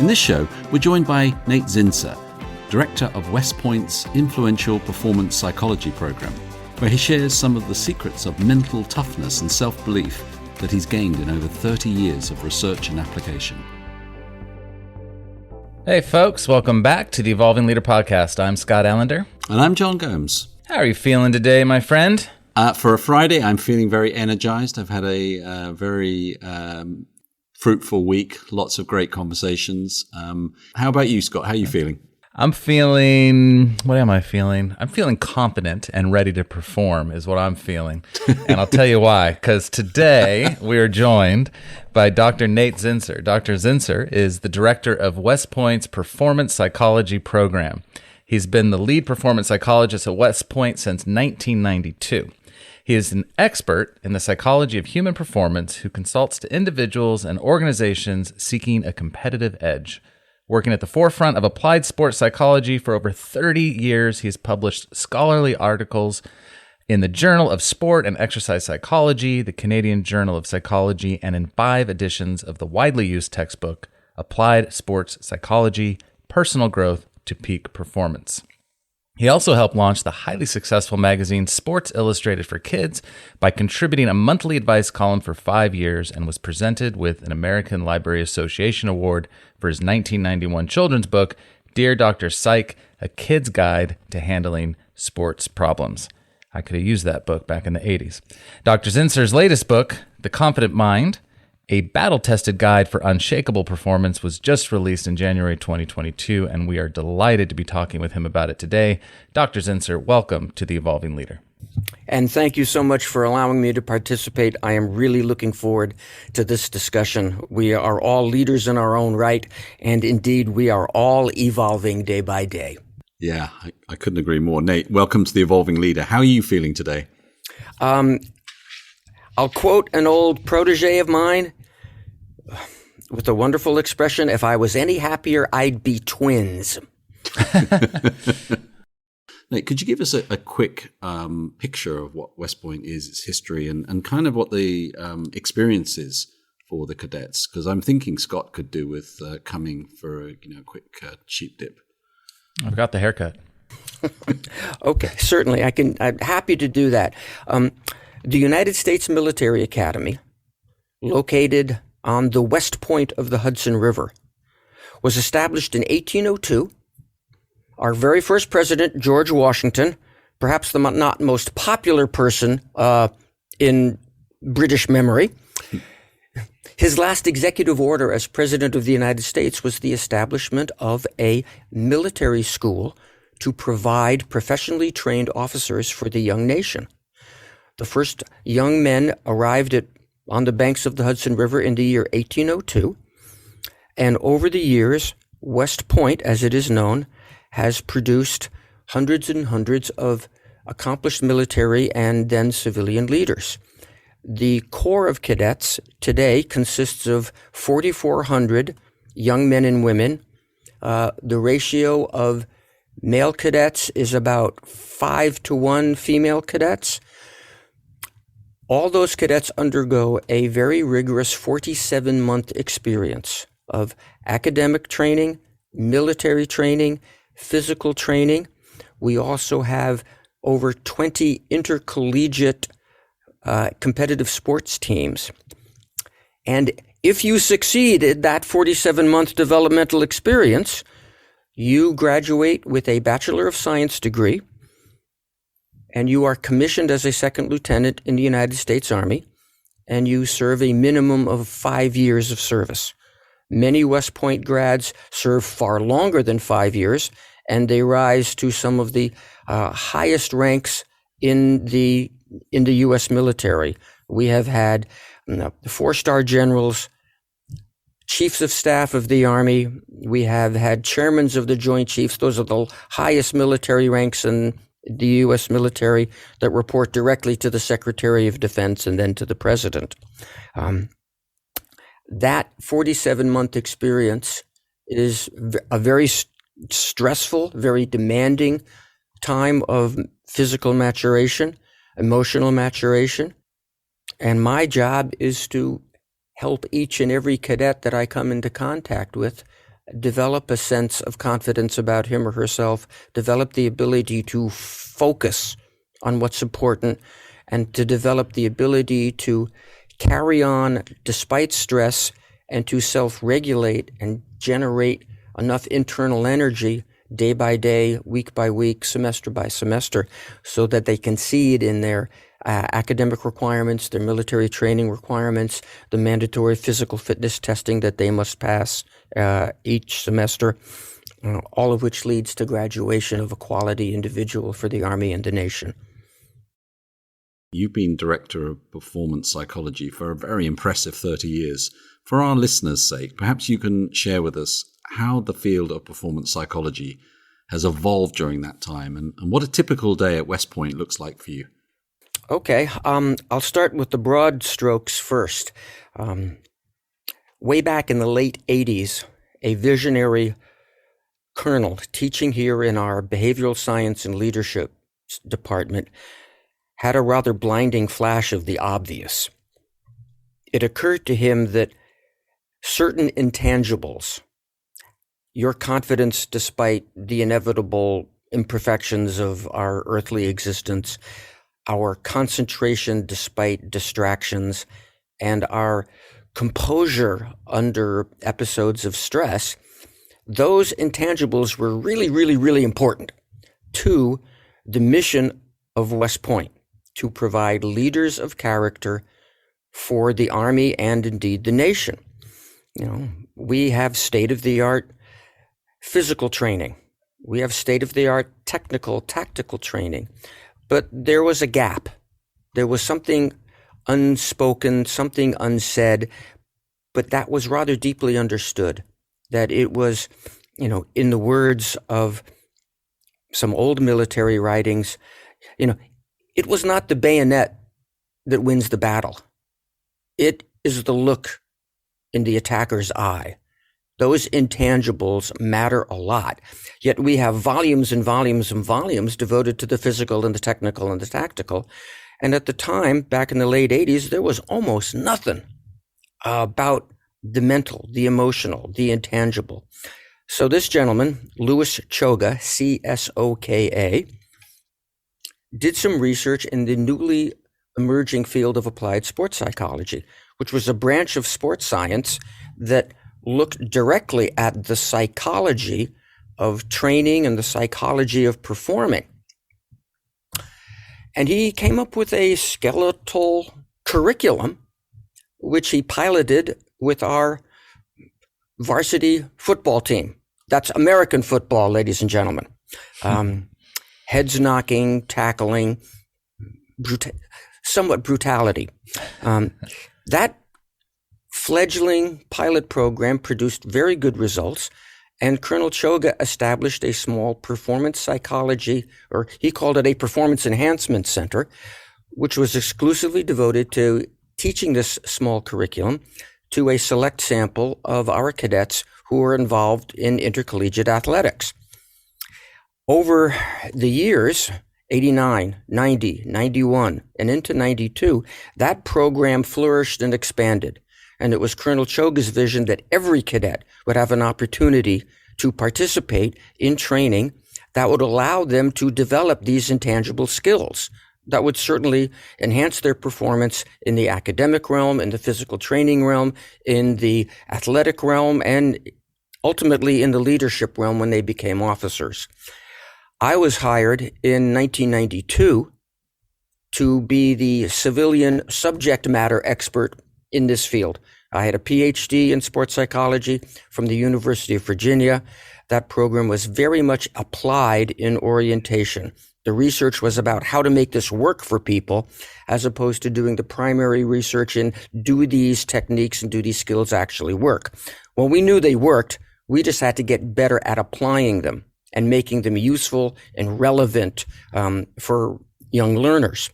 In this show, we're joined by Nate Zinsser, director of West Point's influential performance psychology program, where he shares some of the secrets of mental toughness and self-belief that he's gained in over 30 years of research and application. Hey folks, welcome back to the Evolving Leader Podcast. I'm Scott Allender. And I'm John Gomes. How are you feeling today, my friend? For a Friday, I'm feeling very energized. I've had a very fruitful week, lots of great conversations. How about you, Scott? How are you feeling? What am I feeling? I'm feeling confident and ready to perform is what I'm feeling. And I'll tell you why. Because today we are joined by Dr. Nate Zinsser. Dr. Zinsser is the director of West Point's Performance Psychology Program. He's been the lead performance psychologist at West Point since 1992. He is an expert in the psychology of human performance who consults to individuals and organizations seeking a competitive edge. Working at the forefront of applied sports psychology for over 30 years, he has published scholarly articles in the Journal of Sport and Exercise Psychology, the Canadian Journal of Psychology, and in 5 editions of the widely used textbook, Applied Sports Psychology, Personal Growth to Peak Performance. He also helped launch the highly successful magazine Sports Illustrated for Kids by contributing a monthly advice column for 5 years and was presented with an American Library Association Award for his 1991 children's book, Dear Dr. Psych, A Kid's Guide to Handling Sports Problems. I could have used that book back in the 80s. Dr. Zinsser's latest book, The Confident Mind, a battle-tested guide for unshakable performance, was just released in January 2022, and we are delighted to be talking with him about it today. Dr. Zinsser, welcome to The Evolving Leader. And thank you so much for allowing me to participate. I am really looking forward to this discussion. We are all leaders in our own right, and indeed, we are all evolving day by day. Yeah, I couldn't agree more. Nate, welcome to The Evolving Leader. How are you feeling today? I'll quote an old protege of mine with a wonderful expression, if I was any happier, I'd be twins. Nate, could you give us a quick picture of what West Point is, its history, and kind of what the experience is for the cadets? Because I'm thinking Scott could do with coming for a quick cheap dip. I've got the haircut. Okay, certainly. I'm happy to do that. The United States Military Academy, located on the west point of the Hudson River, was established in 1802. Our very first president, George Washington, perhaps the not most popular person in British memory, his last executive order as President of the United States was the establishment of a military school to provide professionally trained officers for the young nation. The first young men arrived on the banks of the Hudson River in the year 1802, and over the years, West Point, as it is known, has produced hundreds and hundreds of accomplished military and then civilian leaders. The Corps of Cadets today consists of 4,400 young men and women. The ratio of male cadets is about 5-to-1 female cadets. All those cadets undergo a very rigorous 47-month experience of academic training, military training, physical training. We also have over 20 intercollegiate competitive sports teams. And if you succeed in that 47-month developmental experience, you graduate with a Bachelor of Science degree, and you are commissioned as a second lieutenant in the United States Army, and you serve a minimum of 5 years of service. Many West Point grads serve far longer than 5 years, and they rise to some of the highest ranks in the U.S. military. We have had 4-star generals, chiefs of staff of the Army. We have had chairmen of the Joint Chiefs. Those are the highest military ranks in the U.S. military that report directly to the Secretary of Defense and then to the President. That 47-month experience is a very stressful, very demanding time of physical maturation, emotional maturation. And my job is to help each and every cadet that I come into contact with develop a sense of confidence about him or herself, develop the ability to focus on what's important, and to develop the ability to carry on despite stress and to self-regulate and generate enough internal energy day by day, week by week, semester by semester, so that they can see it in their academic requirements, their military training requirements, the mandatory physical fitness testing that they must pass each semester, all of which leads to graduation of a quality individual for the Army and the nation. You've been Director of Performance Psychology for a very impressive 30 years. For our listeners' sake, perhaps you can share with us how the field of performance psychology has evolved during that time and what a typical day at West Point looks like for you. Okay, I'll start with the broad strokes first. Way back in the late 80s, a visionary colonel teaching here in our behavioral science and leadership department had a rather blinding flash of the obvious. It occurred to him that certain intangibles, your confidence despite the inevitable imperfections of our earthly existence, our concentration despite distractions, and our composure under episodes of stress, those intangibles were really, really, really important to the mission of West Point, to provide leaders of character for the Army and indeed the nation. You know, we have state-of-the-art physical training. We have state-of-the-art technical, tactical training. But there was a gap. There was something unspoken, something unsaid, but that was rather deeply understood, that it was, in the words of some old military writings, it was not the bayonet that wins the battle. It is the look in the attacker's eye. Those intangibles matter a lot. Yet we have volumes and volumes and volumes devoted to the physical and the technical and the tactical. And at the time, back in the late 80s, there was almost nothing about the mental, the emotional, the intangible. So this gentleman, Louis Choga, C-S-O-K-A, did some research in the newly emerging field of applied sports psychology, which was a branch of sports science that looked directly at the psychology of training and the psychology of performing. And he came up with a skeletal curriculum, which he piloted with our varsity football team. That's American football, ladies and gentlemen. Heads knocking, tackling, somewhat brutality. That fledgling pilot program produced very good results, and Colonel Choga established a small performance psychology, or he called it a performance enhancement center, which was exclusively devoted to teaching this small curriculum to a select sample of our cadets who were involved in intercollegiate athletics. Over the years, 89, 90, 91, and into 92, that program flourished and expanded. And it was Colonel Choga's vision that every cadet would have an opportunity to participate in training that would allow them to develop these intangible skills that would certainly enhance their performance in the academic realm, in the physical training realm, in the athletic realm, and ultimately in the leadership realm when they became officers. I was hired in 1992 to be the civilian subject matter expert in this field. I had a PhD in sports psychology from the University of Virginia. That program was very much applied in orientation. The research was about how to make this work for people, as opposed to doing the primary research in do these techniques and do these skills actually work. Well, we knew they worked. We just had to get better at applying them and making them useful and relevant for young learners.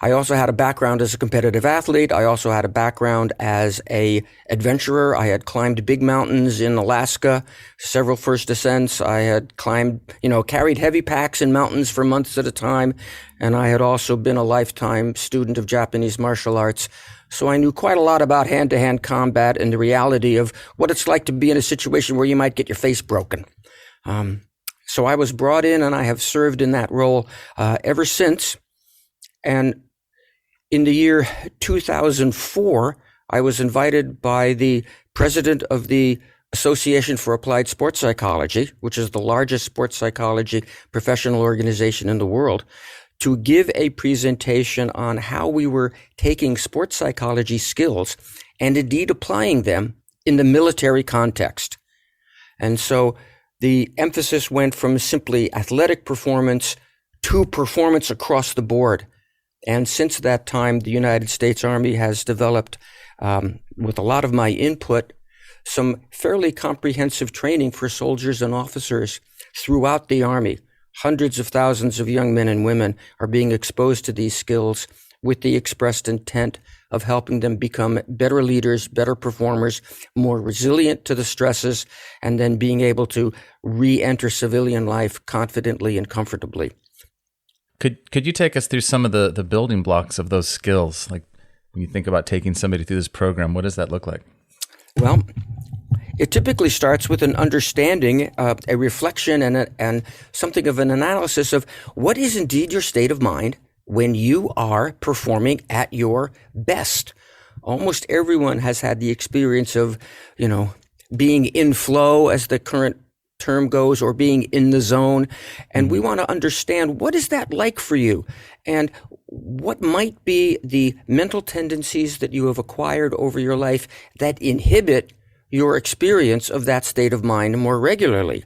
I also had a background as a competitive athlete. I also had a background as a adventurer. I had climbed big mountains in Alaska, several first ascents. I had climbed, carried heavy packs in mountains for months at a time. And I had also been a lifetime student of Japanese martial arts. So I knew quite a lot about hand-to-hand combat and the reality of what it's like to be in a situation where you might get your face broken. So I was brought in, and I have served in that role ever since. And in the year 2004, I was invited by the president of the Association for Applied Sports Psychology, which is the largest sports psychology professional organization in the world, to give a presentation on how we were taking sports psychology skills and indeed applying them in the military context. And so the emphasis went from simply athletic performance to performance across the board. And since that time, the United States Army has developed, with a lot of my input, some fairly comprehensive training for soldiers and officers throughout the Army. Hundreds of thousands of young men and women are being exposed to these skills with the expressed intent of helping them become better leaders, better performers, more resilient to the stresses, and then being able to re-enter civilian life confidently and comfortably. Could you take us through some of the building blocks of those skills? Like when you think about taking somebody through this program, what does that look like? Well, it typically starts with an understanding, a reflection, and something of an analysis of what is indeed your state of mind when you are performing at your best. Almost everyone has had the experience of, being in flow, as the current term goes, or being in the zone. And we want to understand, what is that like for you? And what might be the mental tendencies that you have acquired over your life that inhibit your experience of that state of mind more regularly?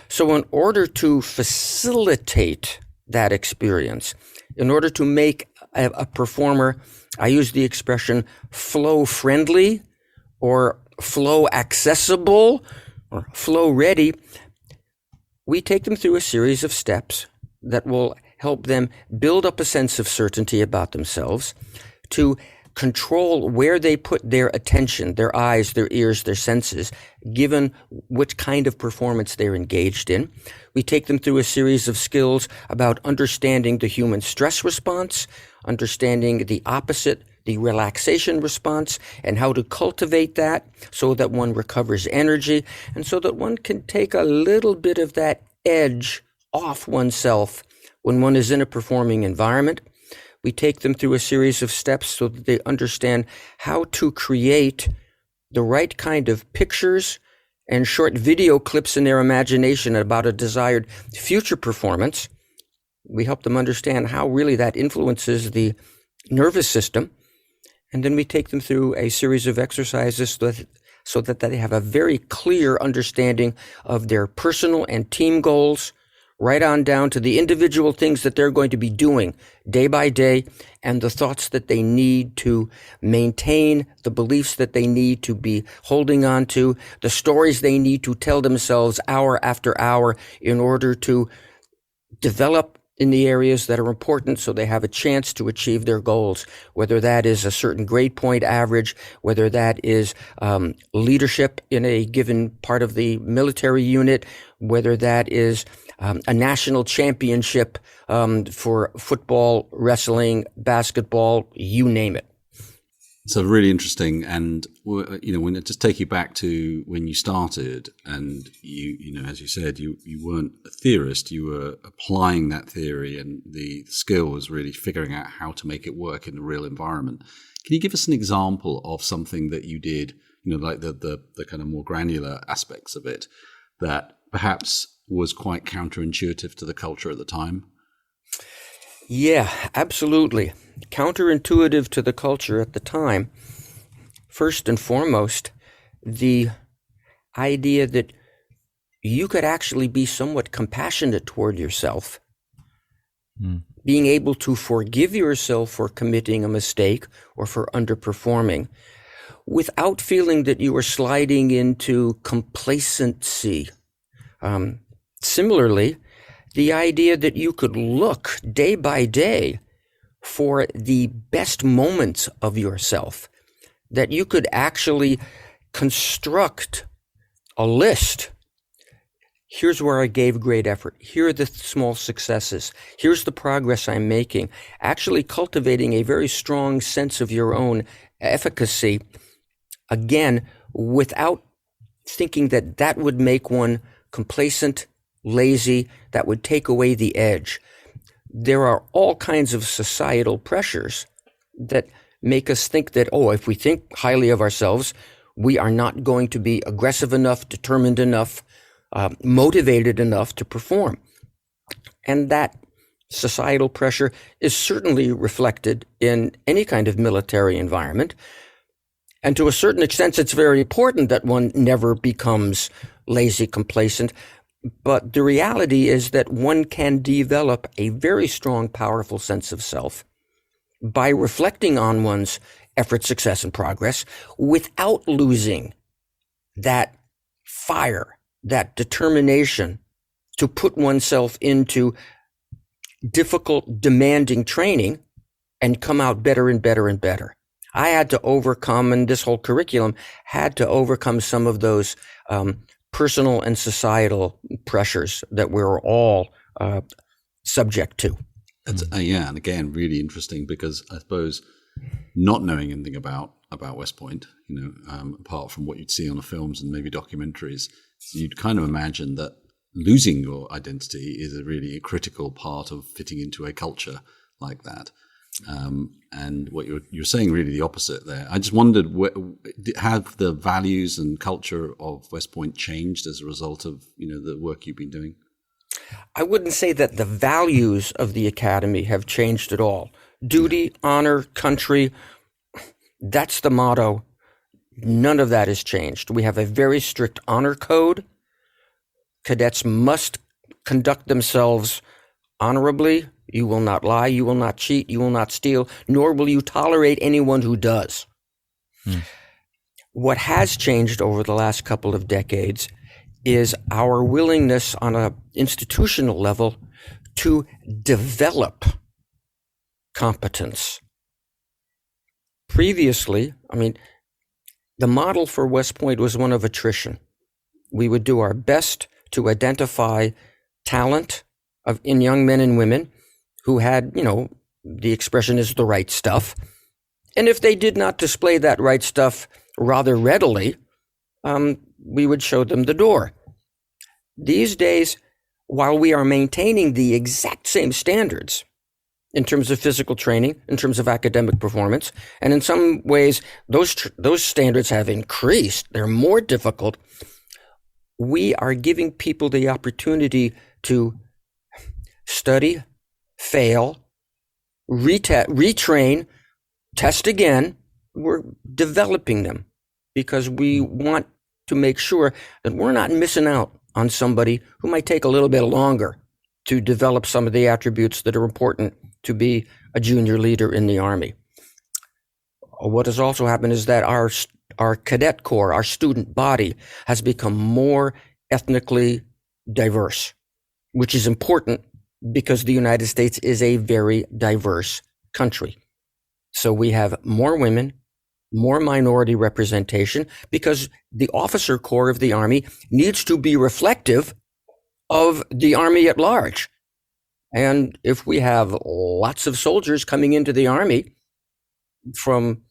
So in order to facilitate that experience, in order to make a performer, I use the expression flow friendly or flow accessible or flow ready, we take them through a series of steps that will help them build up a sense of certainty about themselves, to control where they put their attention, their eyes, their ears, their senses, given which kind of performance they're engaged in. We take them through a series of skills about understanding the human stress response, understanding the opposite, the relaxation response, and how to cultivate that so that one recovers energy and so that one can take a little bit of that edge off oneself when one is in a performing environment. We take them through a series of steps so that they understand how to create the right kind of pictures and short video clips in their imagination about a desired future performance. We help them understand how really that influences the nervous system. And then we take them through a series of exercises so that they have a very clear understanding of their personal and team goals, right on down to the individual things that they're going to be doing day by day, and the thoughts that they need to maintain, the beliefs that they need to be holding on to, the stories they need to tell themselves hour after hour in order to develop in the areas that are important so they have a chance to achieve their goals, whether that is a certain grade point average, whether that is leadership in a given part of the military unit, whether that is a national championship for football, wrestling, basketball, you name it. So really interesting. And, when I just take you back to when you started and as you said, you weren't a theorist, you were applying that theory, and the skill was really figuring out how to make it work in the real environment. Can you give us an example of something that you did, like the kind of more granular aspects of it that perhaps was quite counterintuitive to the culture at the time? Yeah, absolutely. Counterintuitive to the culture at the time. First and foremost, the idea that you could actually be somewhat compassionate toward yourself. Being able to forgive yourself for committing a mistake or for underperforming without feeling that you are sliding into complacency. Similarly, the idea that you could look day by day for the best moments of yourself, that you could actually construct a list. Here's where I gave great effort. Here are the small successes. Here's the progress I'm making. Actually cultivating a very strong sense of your own efficacy, again, without thinking that that would make one complacent, lazy, that would take away the edge. There are all kinds of societal pressures that make us think that, if we think highly of ourselves, we are not going to be aggressive enough, determined enough, motivated enough to perform. And that societal pressure is certainly reflected in any kind of military environment. And to a certain extent, it's very important that one never becomes lazy, complacent. But the reality is that one can develop a very strong, powerful sense of self by reflecting on one's effort, success, and progress without losing that fire, that determination to put oneself into difficult, demanding training and come out better and better and better. I had to overcome, and this whole curriculum had to overcome some of those personal and societal pressures that we're all subject to. Yeah, and again, really interesting, because I suppose not knowing anything about West Point, apart from what you'd see on the films and maybe documentaries, you'd kind of imagine that losing your identity is a really critical part of fitting into a culture like that. And what you're saying really the opposite there. I just wondered, have the values and culture of West Point changed as a result of the work you've been doing? I wouldn't say that the values of the academy have changed at all. Duty, honor, country, that's the motto. None of that has changed. We have a very strict honor code. Cadets must conduct themselves honorably. You will not lie, you will not cheat, you will not steal, nor will you tolerate anyone who does. What has changed over the last couple of decades is our willingness on an institutional level to develop competence. Previously, the model for West Point was one of attrition. We would do our best to identify talent in young men and women who had, the expression is the right stuff. And if they did not display that right stuff rather readily, we would show them the door. These days, while we are maintaining the exact same standards in terms of physical training, in terms of academic performance, and in some ways, those standards have increased. They're more difficult. We are giving people the opportunity to study, fail, retrain, test again. We're developing them because we want to make sure that we're not missing out on somebody who might take a little bit longer to develop some of the attributes that are important to be a junior leader in the Army. What has also happened is that our cadet corps, our student body, has become more ethnically diverse, which is important because the United States is a very diverse country. So we have more women, more minority representation, because the officer corps of the Army needs to be reflective of the Army at large. And if we have lots of soldiers coming into the Army from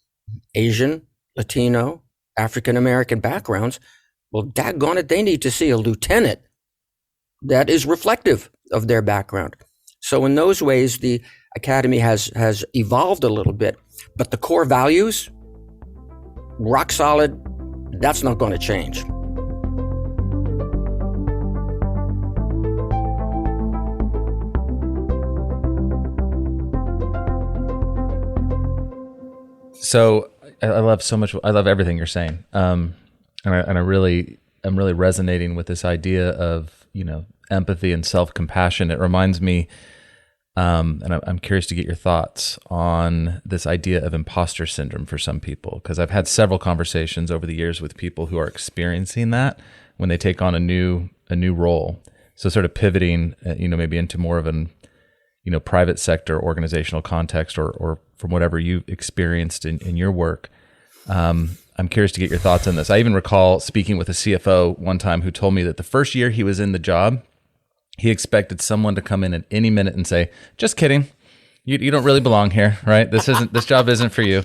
Asian, Latino, African-American backgrounds, well, daggone it, they need to see a lieutenant that is reflective of their background. So in those ways, the academy has evolved a little bit, but the core values, rock solid, that's not going to change. So I love so much. I love everything you're saying, and I'm really resonating with this idea of empathy and self-compassion. It reminds me, and I'm curious to get your thoughts on this idea of imposter syndrome for some people, because I've had several conversations over the years with people who are experiencing that when they take on a new role. So sort of pivoting, maybe into more of an private sector organizational context or from whatever you've experienced in your work. I'm curious to get your thoughts on this. I even recall speaking with a CFO one time who told me that the first year he was in the job, he expected someone to come in at any minute and say, "Just kidding. You don't really belong here, right? This job isn't for you."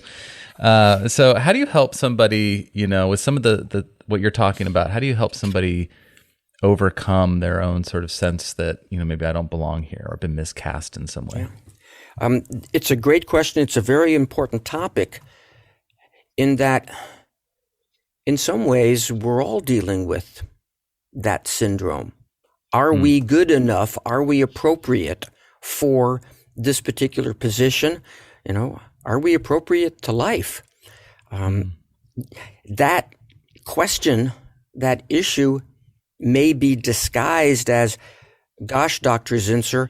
So how do you help somebody, with some of the what you're talking about, how do you help somebody overcome their own sort of sense that, maybe I don't belong here or been miscast in some way? Yeah. It's a great question. It's a very important topic in that in some ways we're all dealing with that syndrome. Are we good enough? Are we appropriate for this particular position? Are we appropriate to life? That question, that issue may be disguised as, gosh, Dr. Zinsser,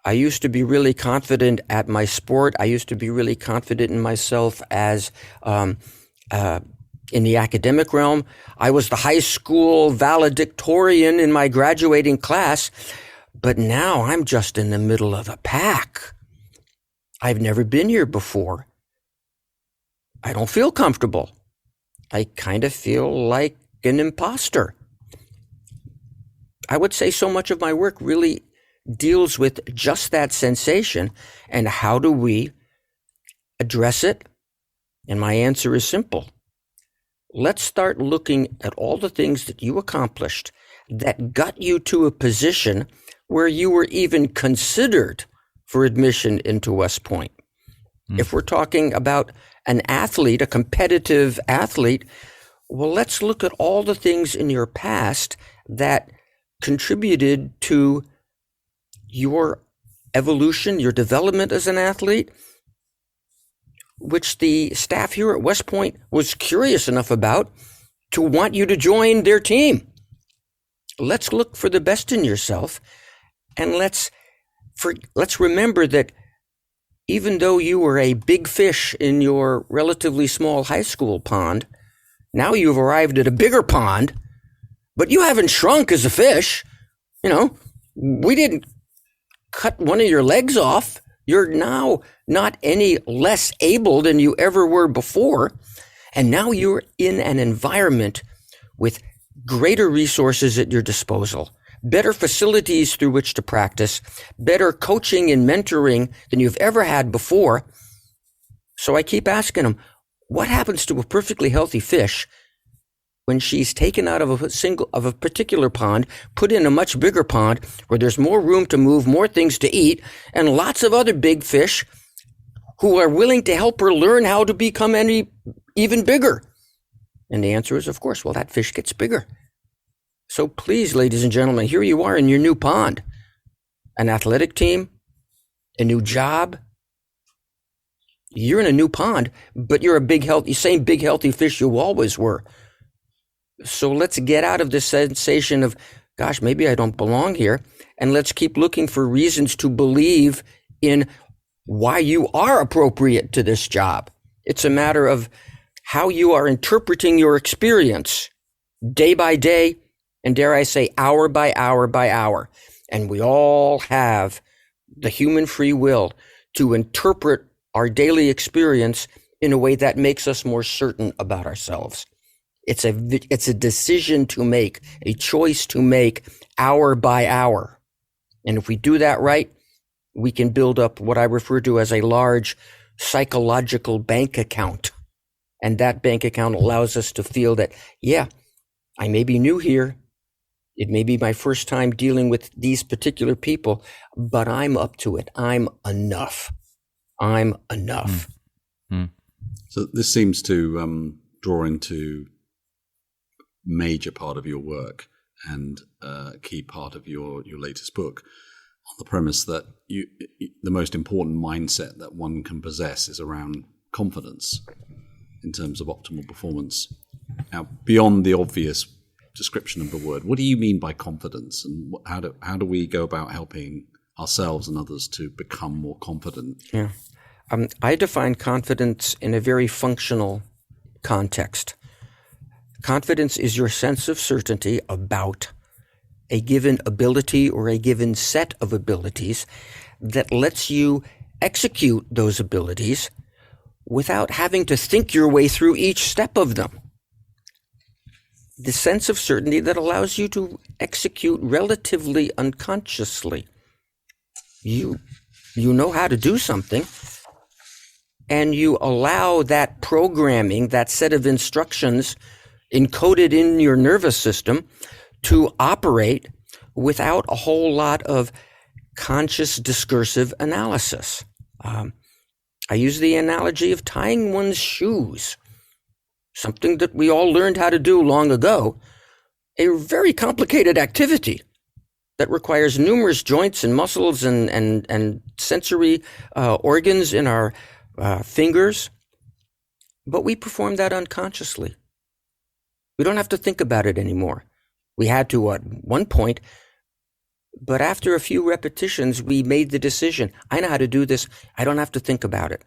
I used to be really confident at my sport. I used to be really confident in myself as in the academic realm. I was the high school valedictorian in my graduating class, but now I'm just in the middle of a pack. I've never been here before. I don't feel comfortable. I kind of feel like an imposter. I would say so much of my work really deals with just that sensation, and how do we address it? And my answer is simple. Let's start looking at all the things that you accomplished that got you to a position where you were even considered for admission into West Point. If we're talking about an athlete, a competitive athlete, well, let's look at all the things in your past that contributed to your evolution, your development as an athlete, which the staff here at West Point was curious enough about to want you to join their team. Let's look for the best in yourself, and let's remember that even though you were a big fish in your relatively small high school pond, now you've arrived at a bigger pond, but you haven't shrunk as a fish. We didn't cut one of your legs off. You're now not any less able than you ever were before. And now you're in an environment with greater resources at your disposal, better facilities through which to practice, better coaching and mentoring than you've ever had before. So I keep asking them, what happens to a perfectly healthy fish when she's taken out of a particular pond, put in a much bigger pond where there's more room to move, more things to eat, and lots of other big fish who are willing to help her learn how to become even bigger? And the answer is, of course, well, that fish gets bigger. So please, ladies and gentlemen, here you are in your new pond, an athletic team, a new job. You're in a new pond, but you're same big, healthy fish you always were. So let's get out of this sensation of, gosh, maybe I don't belong here. And let's keep looking for reasons to believe in why you are appropriate to this job. It's a matter of how you are interpreting your experience day by day, and dare I say, hour by hour by hour. And we all have the human free will to interpret our daily experience in a way that makes us more certain about ourselves. It's a decision to make, a choice to make hour by hour. And if we do that right, we can build up what I refer to as a large psychological bank account. And that bank account allows us to feel that, yeah, I may be new here. It may be my first time dealing with these particular people, but I'm up to it. I'm enough. I'm enough. Mm. So this seems to draw into major part of your work and a key part of your latest book, on the premise that the most important mindset that one can possess is around confidence in terms of optimal performance. Now, beyond the obvious description of the word, what do you mean by confidence, and how do we go about helping ourselves and others to become more confident? Yeah, I define confidence in a very functional context. Confidence is your sense of certainty about a given ability or a given set of abilities that lets you execute those abilities without having to think your way through each step of them. The sense of certainty that allows you to execute relatively unconsciously. You know how to do something, and you allow that programming, that set of instructions encoded in your nervous system to operate without a whole lot of conscious discursive analysis. I use the analogy of tying one's shoes, something that we all learned how to do long ago, a very complicated activity that requires numerous joints and muscles and sensory organs in our fingers. But we perform that unconsciously. We don't have to think about it anymore. We had to at one point, but after a few repetitions, we made the decision, I know how to do this. I don't have to think about it.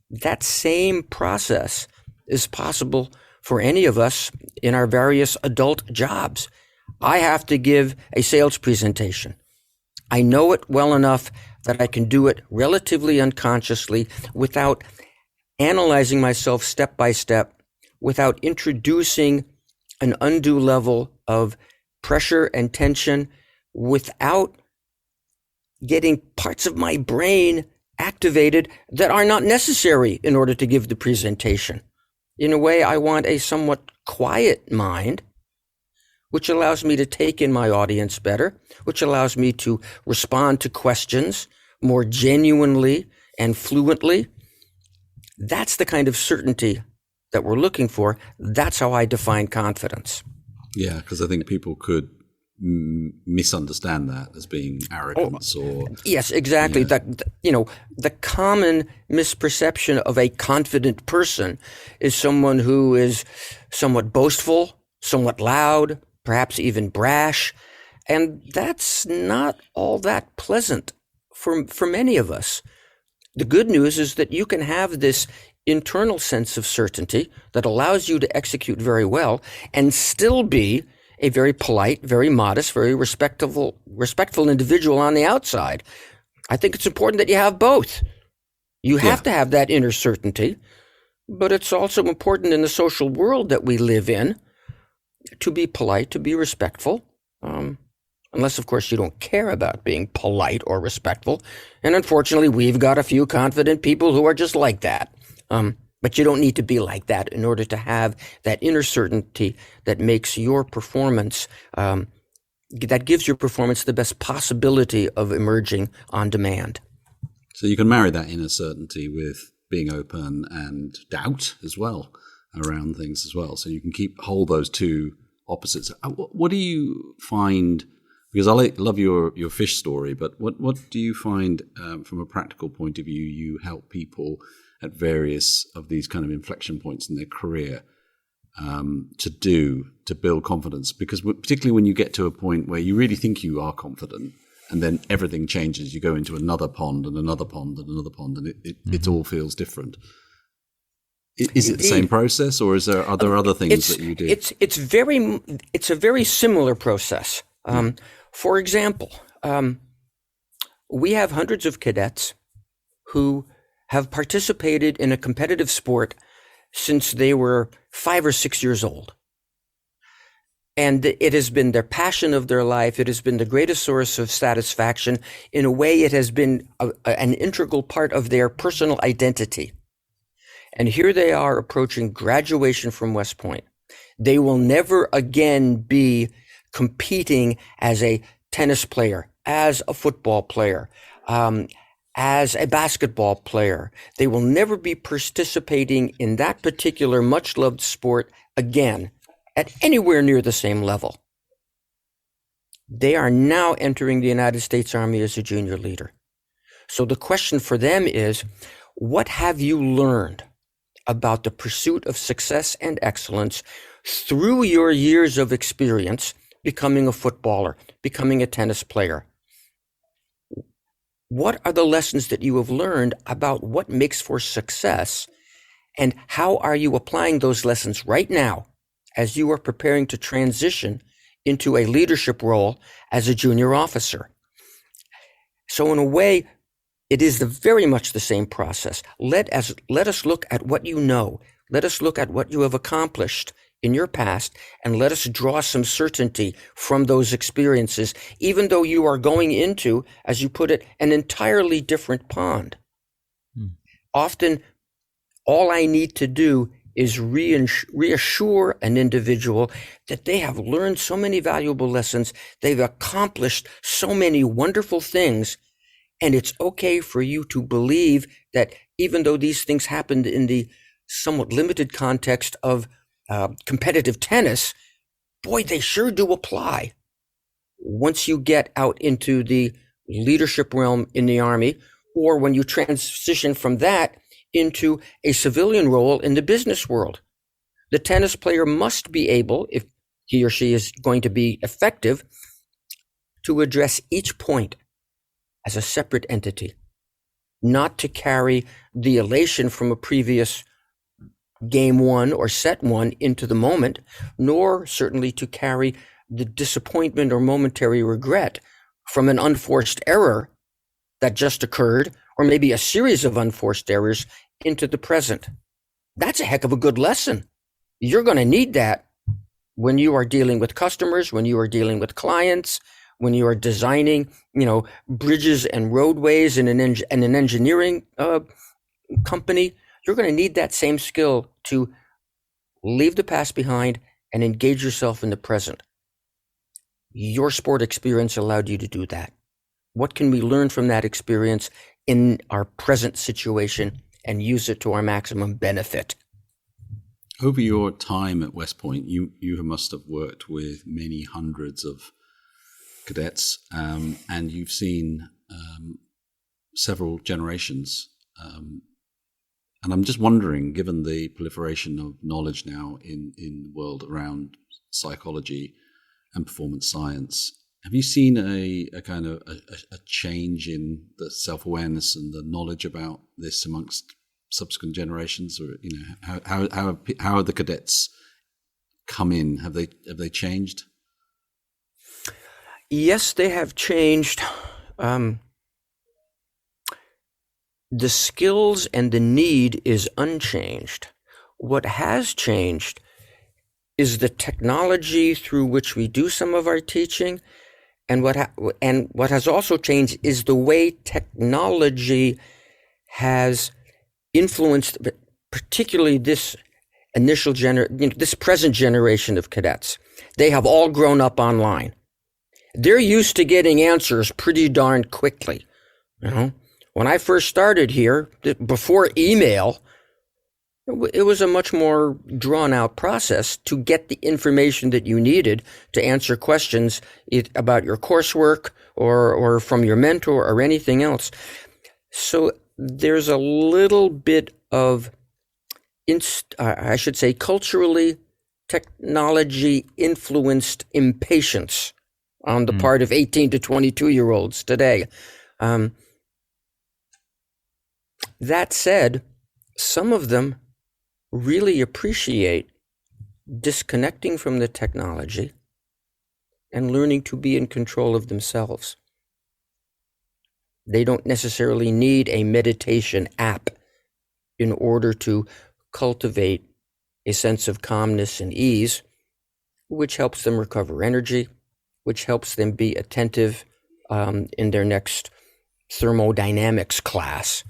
That same process is possible for any of us in our various adult jobs. I have to give a sales presentation. I know it well enough that I can do it relatively unconsciously without analyzing myself step by step, without introducing an undue level of pressure and tension, without getting parts of my brain activated that are not necessary in order to give the presentation. In a way, I want a somewhat quiet mind, which allows me to take in my audience better, which allows me to respond to questions more genuinely and fluently. That's the kind of certainty that we're looking for. That's how I define confidence. Yeah, because I think people could misunderstand that as being arrogance or... Yes, exactly. Yeah. The common misperception of a confident person is someone who is somewhat boastful, somewhat loud, perhaps even brash. And that's not all that pleasant for many of us. The good news is that you can have this internal sense of certainty that allows you to execute very well and still be a very polite, very modest, very respectful individual on the outside. I think it's important that you have both. You have to have that inner certainty, but it's also important in the social world that we live in to be polite, to be respectful, unless, of course, you don't care about being polite or respectful. And unfortunately, we've got a few confident people who are just like that. But you don't need to be like that in order to have that inner certainty that makes your performance, that gives your performance the best possibility of emerging on demand. So you can marry that inner certainty with being open and doubt as well around things as well. So you can hold those two opposites. What do you find? Because I love your fish story, but what do you find from a practical point of view you help people at various of these kind of inflection points in their career to build confidence? Because particularly when you get to a point where you really think you are confident and then everything changes, you go into another pond and another pond and another pond and it all feels different. Is it the same process, or are there other things that you do? It's a very similar process. For example, we have hundreds of cadets who have participated in a competitive sport since they were 5 or 6 years old. And it has been their passion of their life. It has been the greatest source of satisfaction. In a way, it has been an integral part of their personal identity. And here they are approaching graduation from West Point. They will never again be competing as a tennis player, as a football player, as a basketball player. They will never be participating in that particular much-loved sport again at anywhere near the same level. They are now entering the United States Army as a junior leader. So the question for them is, what have you learned about the pursuit of success and excellence through your years of experience becoming a footballer, becoming a tennis player? What are the lessons that you have learned about what makes for success, and how are you applying those lessons right now as you are preparing to transition into a leadership role as a junior officer? So in a way, it is very much the same process. Let us look at what you know. Let us look at what you have accomplished in your past, and let us draw some certainty from those experiences, even though you are going into, as you put it, an entirely different pond. Often, all I need to do is reassure an individual that they have learned so many valuable lessons, they've accomplished so many wonderful things, and it's okay for you to believe that even though these things happened in the somewhat limited context of competitive tennis, boy, they sure do apply. Once you get out into the leadership realm in the Army, or when you transition from that into a civilian role in the business world. The tennis player must be able, if he or she is going to be effective, to address each point as a separate entity, not to carry the elation from a previous game one or set one into the moment, nor certainly to carry the disappointment or momentary regret from an unforced error that just occurred, or maybe a series of unforced errors, into the present. That's a heck of a good lesson. You're going to need that when you are dealing with customers, when you are dealing with clients, when you are designing, bridges and roadways in an engineering company. You're going to need that same skill to leave the past behind and engage yourself in the present. Your sport experience allowed you to do that. What can we learn from that experience in our present situation and use it to our maximum benefit? Over your time at West Point, you must have worked with many hundreds of cadets, and you've seen several generations. And I'm just wondering, given the proliferation of knowledge now in the world around psychology and performance science, have you seen a kind of a change in the self-awareness and the knowledge about this amongst subsequent generations? Or how have the cadets come in? Have they changed? Yes, they have changed. The skills and the need is unchanged. What has changed is the technology through which we do some of our teaching. And what has also changed is the way technology has influenced, particularly this this present generation of cadets. They have all grown up online. They're used to getting answers pretty darn quickly. When I first started here, before email, it was a much more drawn-out process to get the information that you needed to answer questions about your coursework or from your mentor or anything else. So there's a little bit of, I should say, culturally technology-influenced impatience on the part of 18 to 22-year-olds today. That said, some of them really appreciate disconnecting from the technology and learning to be in control of themselves. They don't necessarily need a meditation app in order to cultivate a sense of calmness and ease, which helps them recover energy, which helps them be attentive in their next thermodynamics class.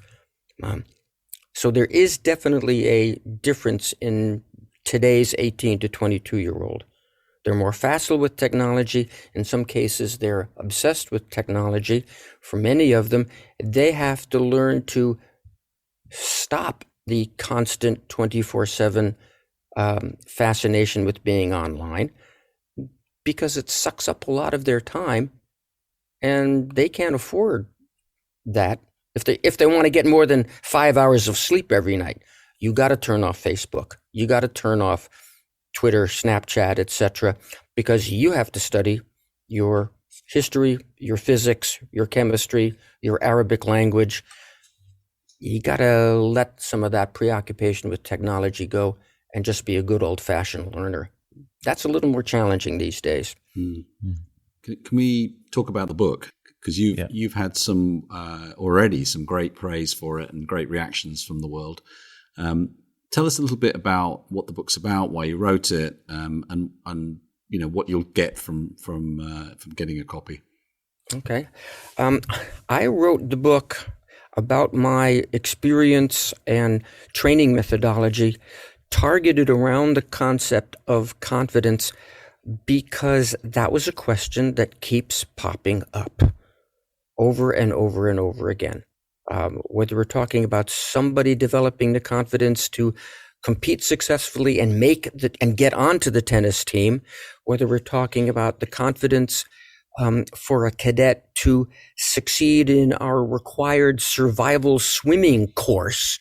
So there is definitely a difference in today's 18 to 22-year-old. They're more facile with technology. In some cases, they're obsessed with technology. For many of them, they have to learn to stop the constant 24/7 fascination with being online, because it sucks up a lot of their time, and they can't afford that. If they want to get more than 5 hours of sleep every night, you got to turn off Facebook. You got to turn off Twitter, Snapchat, etc., because you have to study your history, your physics, your chemistry, your Arabic language. You got to let some of that preoccupation with technology go and just be a good old-fashioned learner. That's a little more challenging these days. Can we talk about the book? because you've had some already some great praise for it and great reactions from the world. Tell us a little bit about what the book's about, why you wrote it, and what you'll get from getting a copy. Okay, I wrote the book about my experience and training methodology targeted around the concept of confidence, because that was a question that keeps popping up over and over and over again. Whether we're talking about somebody developing the confidence to compete successfully and and get onto the tennis team, whether we're talking about the confidence for a cadet to succeed in our required survival swimming course,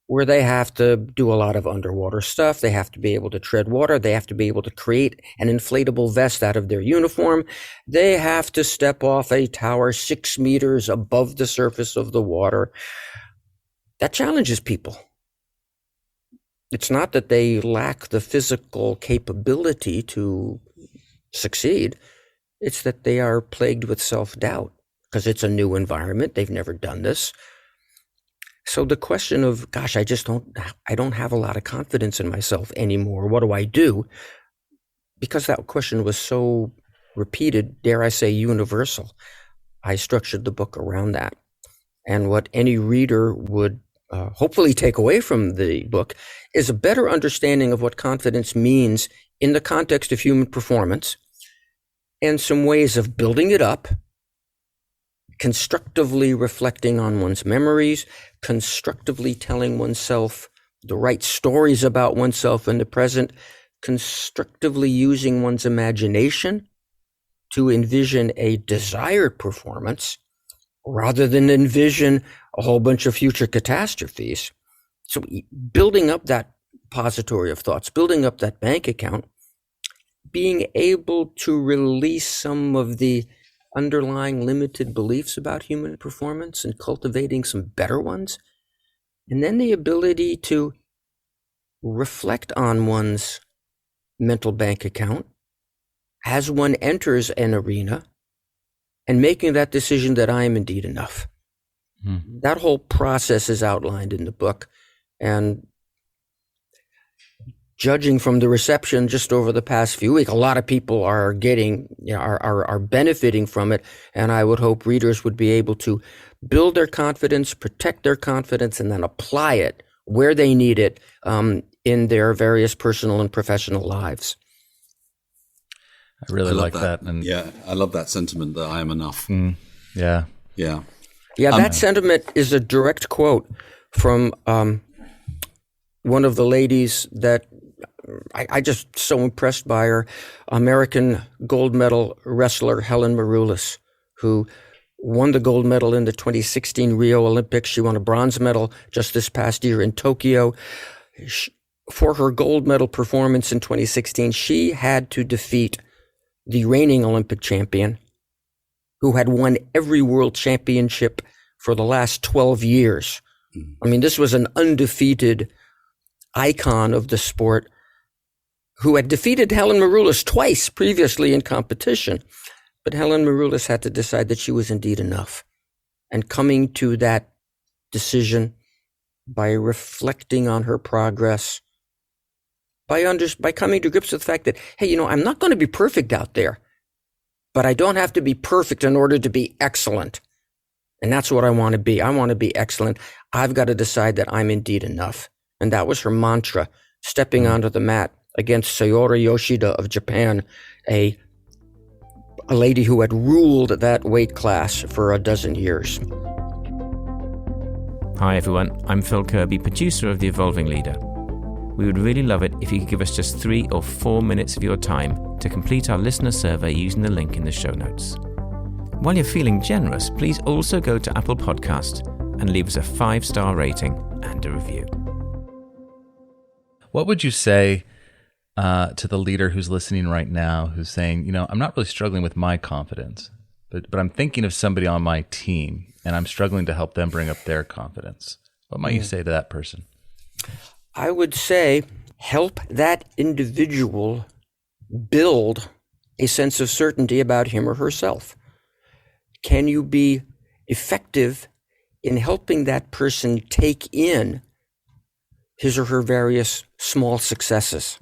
where they have to do a lot of underwater stuff. They have to be able to tread water. They have to be able to create an inflatable vest out of their uniform. They have to step off a tower 6 meters above the surface of the water. That challenges people. It's not that they lack the physical capability to succeed. It's that they are plagued with self-doubt because it's a new environment. They've never done this. So the question of, gosh, I don't have a lot of confidence in myself anymore. What do I do? Because that question was so repeated, dare I say universal, I structured the book around that. And what any reader would hopefully take away from the book is a better understanding of what confidence means in the context of human performance, and some ways of building it up, constructively reflecting on one's memories, constructively telling oneself the right stories about oneself in the present, constructively using one's imagination to envision a desired performance rather than envision a whole bunch of future catastrophes. So building up that repository of thoughts, building up that bank account, being able to release some of the underlying limited beliefs about human performance and cultivating some better ones, and then the ability to reflect on one's mental bank account as one enters an arena and making that decision that I am indeed enough. That whole process is outlined in the book, and judging from the reception just over the past few weeks, a lot of people are are benefiting from it. And I would hope readers would be able to build their confidence, protect their confidence, and then apply it where they need it in their various personal and professional lives. I really like that. And yeah, I love that sentiment that I am enough. Yeah. That sentiment is a direct quote from one of the ladies that I just so impressed by her, American gold medal wrestler Helen Maroulis, who won the gold medal in the 2016 Rio Olympics. She won a bronze medal just this past year in Tokyo. For her gold medal performance in 2016, she had to defeat the reigning Olympic champion, who had won every world championship for the last 12 years. I mean, this was an undefeated icon of the sport who had defeated Helen Maroulis twice previously in competition. But Helen Maroulis had to decide that she was indeed enough. And coming to that decision by reflecting on her progress, by coming to grips with the fact that, hey, I'm not going to be perfect out there, but I don't have to be perfect in order to be excellent. And that's what I want to be. I want to be excellent. I've got to decide that I'm indeed enough. And that was her mantra, stepping onto the mat against Sayori Yoshida of Japan, a lady who had ruled that weight class for a dozen years. Hi everyone, I'm Phil Kirby, producer of The Evolving Leader. We would really love it if you could give us just 3 or 4 minutes of your time to complete our listener survey using the link in the show notes. While you're feeling generous, please also go to Apple Podcasts and leave us a 5-star rating and a review. What would you say to the leader who's listening right now, who's saying, I'm not really struggling with my confidence, but I'm thinking of somebody on my team and I'm struggling to help them bring up their confidence? What might you say to that person? I would say help that individual build a sense of certainty about him or herself. can you be effective in helping that person take in his or her various small successes?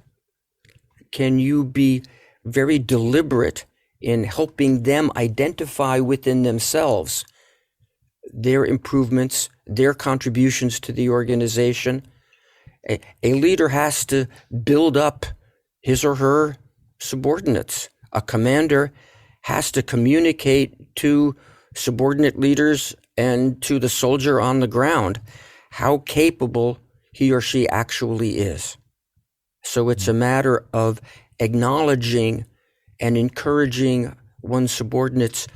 Can you be very deliberate in helping them identify within themselves their improvements, their contributions to the organization? A leader has to build up his or her subordinates. A commander has to communicate to subordinate leaders and to the soldier on the ground how capable he or she actually is. So it's a matter of acknowledging and encouraging one's subordinates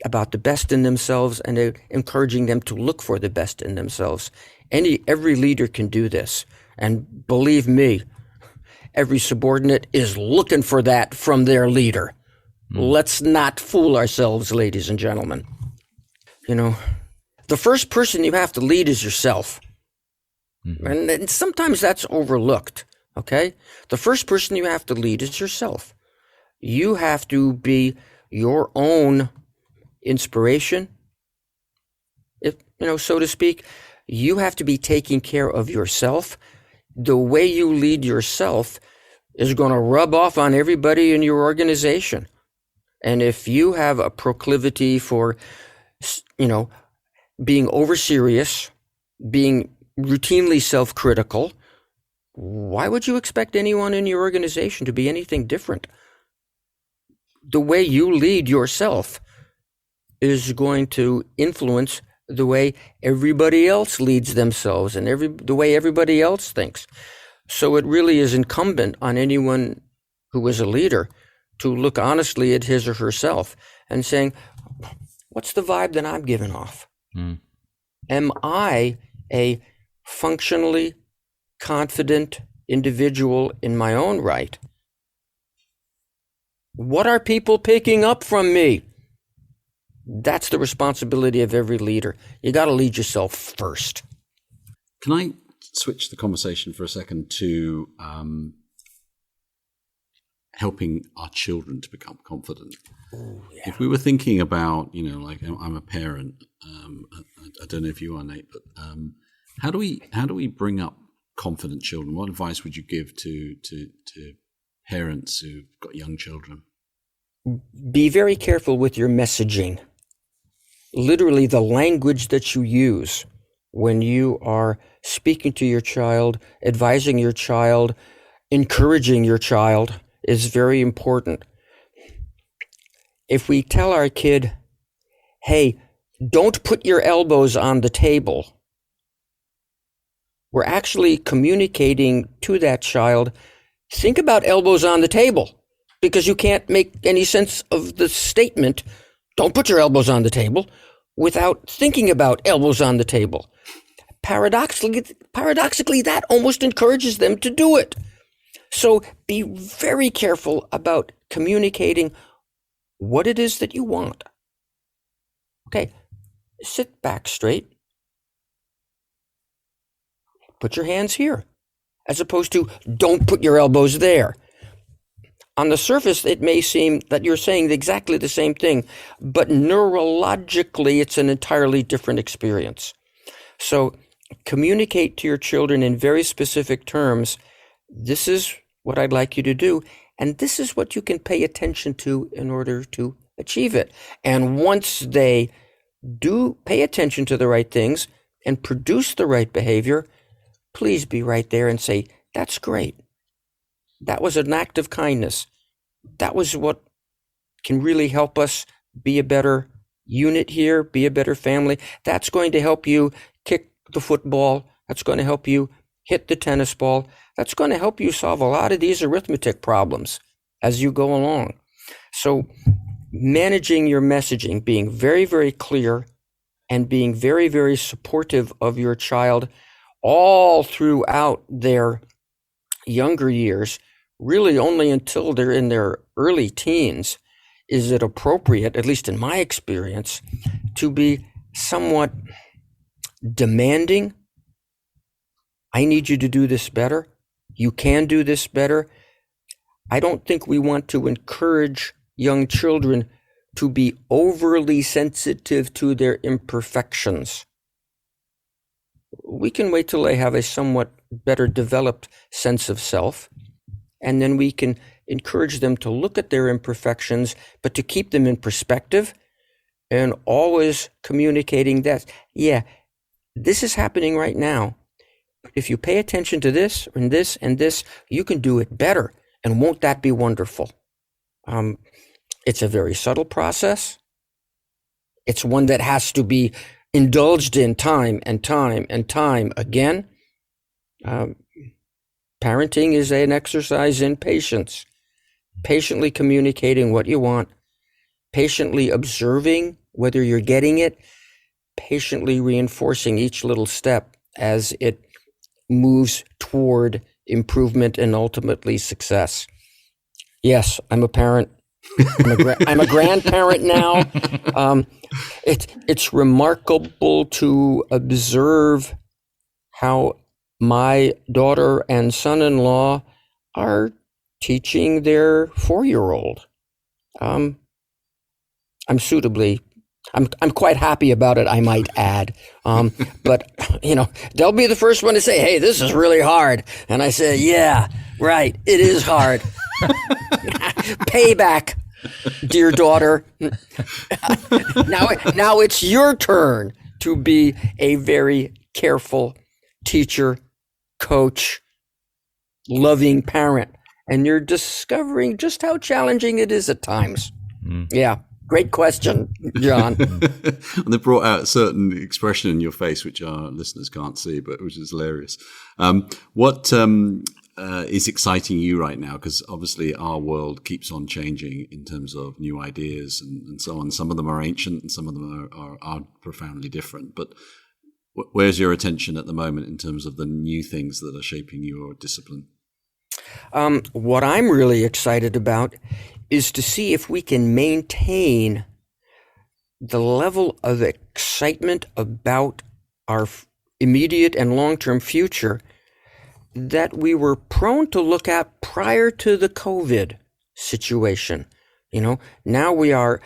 about the best in themselves and encouraging them to look for the best in themselves. Every leader can do this. And believe me, every subordinate is looking for that from their leader. Let's not fool ourselves, ladies and gentlemen. The first person you have to lead is yourself. And sometimes that's overlooked, okay? The first person you have to lead is yourself. You have to be your own inspiration, so to speak. You have to be taking care of yourself. The way you lead yourself is going to rub off on everybody in your organization. And if you have a proclivity for, being overserious, being routinely self-critical, why would you expect anyone in your organization to be anything different? The way you lead yourself is going to influence the way everybody else leads themselves and the way everybody else thinks. So it really is incumbent on anyone who is a leader to look honestly at his or herself and saying, what's the vibe that I'm giving off? Am I a functionally confident individual in my own right? What are people picking up from me? That's the responsibility of every leader. You got to lead yourself first. Can I switch the conversation for a second to helping our children to become confident? Ooh, yeah. If we were thinking about, like I'm a parent, I don't know if you are, Nate, but how do we bring up confident children? What advice would you give to parents who've got young children? Be very careful with your messaging. Literally, the language that you use when you are speaking to your child, advising your child, encouraging your child is very important. If we tell our kid, hey, don't put your elbows on the table, we're actually communicating to that child, think about elbows on the table, because you can't make any sense of the statement, don't put your elbows on the table, without thinking about elbows on the table. Paradoxically, that almost encourages them to do it. So be very careful about communicating what it is that you want. Okay, sit back straight. Put your hands here, as opposed to don't put your elbows there. On the surface, it may seem that you're saying exactly the same thing, but neurologically, it's an entirely different experience. So communicate to your children in very specific terms. This is what I'd like you to do, and this is what you can pay attention to in order to achieve it. And once they do pay attention to the right things and produce the right behavior, please be right there and say, that's great. That was an act of kindness. That was what can really help us be a better unit here, be a better family. That's going to help you kick the football. That's going to help you hit the tennis ball. That's going to help you solve a lot of these arithmetic problems as you go along. So managing your messaging, being very, very clear and being very, very supportive of your child all throughout their younger years, really only until they're in their early teens, is it appropriate, at least in my experience, to be somewhat demanding. I need you to do this better. You can do this better. I don't think we want to encourage young children to be overly sensitive to their imperfections. We can wait till they have a somewhat better developed sense of self, and then we can encourage them to look at their imperfections, but to keep them in perspective and always communicating that, yeah, this is happening right now. But if you pay attention to this and this and this, you can do it better. And won't that be wonderful? It's a very subtle process. It's one that has to be indulged in time and time and time again. Parenting is an exercise in patience, patiently communicating what you want, patiently observing whether you're getting it, patiently reinforcing each little step as it moves toward improvement and ultimately success. Yes, I'm a parent. I'm a grandparent now. It's remarkable to observe how my daughter and son-in-law are teaching their 4-year-old. I'm quite happy about it, I might add. But, they'll be the first one to say, hey, this is really hard. And I say, yeah, right, it is hard. Payback, dear daughter. Now it's your turn to be a very careful teacher, coach, loving parent. And you're discovering just how challenging it is at times. Yeah. Great question, John. And they brought out a certain expression in your face, which our listeners can't see, but which is hilarious. What is exciting you right now? Because obviously our world keeps on changing in terms of new ideas and so on. Some of them are ancient and some of them are profoundly different. But where's your attention at the moment in terms of the new things that are shaping your discipline? What I'm really excited about is to see if we can maintain the level of excitement about our immediate and long-term future that we were prone to look at prior to the COVID situation. Now we are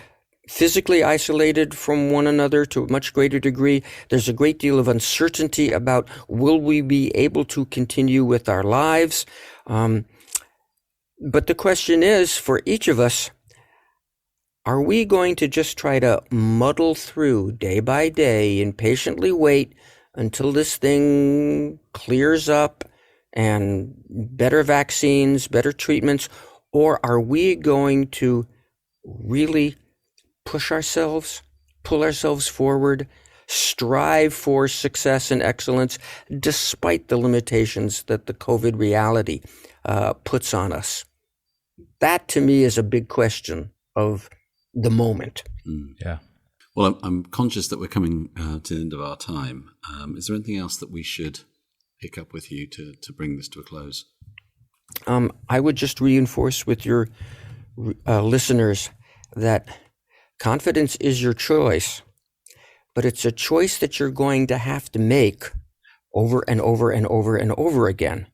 physically isolated from one another to a much greater degree. There's a great deal of uncertainty about will we be able to continue with our lives. But the question is, for each of us, are we going to just try to muddle through day by day and patiently wait until this thing clears up and better vaccines, better treatments, or are we going to really push ourselves, pull ourselves forward, strive for success and excellence despite the limitations that the COVID reality puts on us? That, to me, is a big question of the moment. Yeah. Well, I'm conscious that we're coming to the end of our time. Is there anything else that we should pick up with you to bring this to a close? I would just reinforce with your listeners that confidence is your choice, but it's a choice that you're going to have to make over and over and over and over again.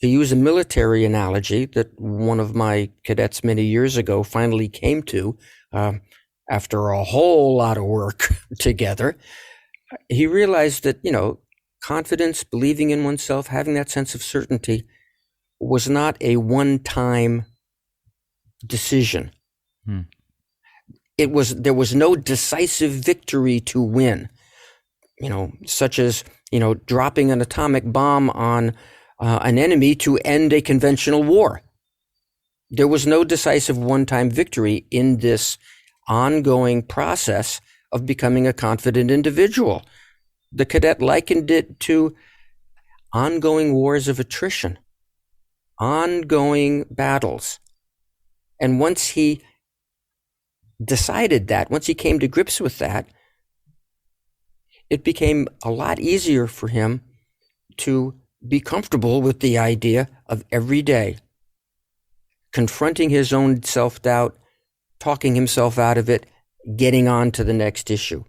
To use a military analogy that one of my cadets many years ago finally came to after a whole lot of work together, he realized that, confidence, believing in oneself, having that sense of certainty was not a one-time decision. There was no decisive victory to win, such as, dropping an atomic bomb on an enemy to end a conventional war. There was no decisive one-time victory in this ongoing process of becoming a confident individual. The cadet likened it to ongoing wars of attrition, ongoing battles. And once he decided that, once he came to grips with that, it became a lot easier for him to be comfortable with the idea of every day confronting his own self-doubt, talking himself out of it, getting on to the next issue.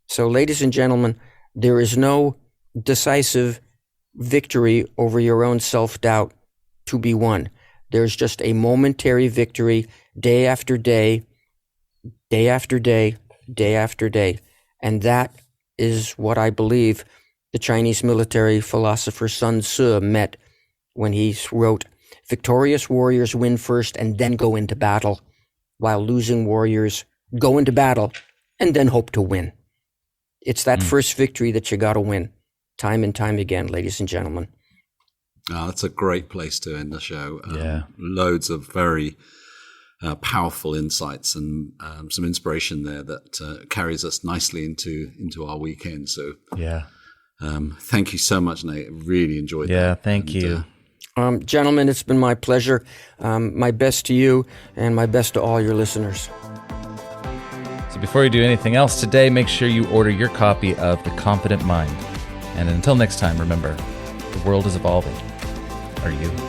So, ladies and gentlemen, there is no decisive victory over your own self-doubt to be won. There's just a momentary victory day after day, day after day, day after day. And that is what I believe the Chinese military philosopher Sun Tzu meant when he wrote, "Victorious warriors win first and then go into battle, while losing warriors go into battle and then hope to win." It's that first victory that you got to win, time and time again, ladies and gentlemen. That's a great place to end the show. Yeah. Loads of very powerful insights and some inspiration there that carries us nicely into our weekend. So Yeah. Thank you so much, Nate. Really enjoyed that. Yeah, thank you. Gentlemen, it's been my pleasure. My best to you and my best to all your listeners. So before you do anything else today, make sure you order your copy of The Confident Mind. And until next time, remember, the world is evolving. Are you?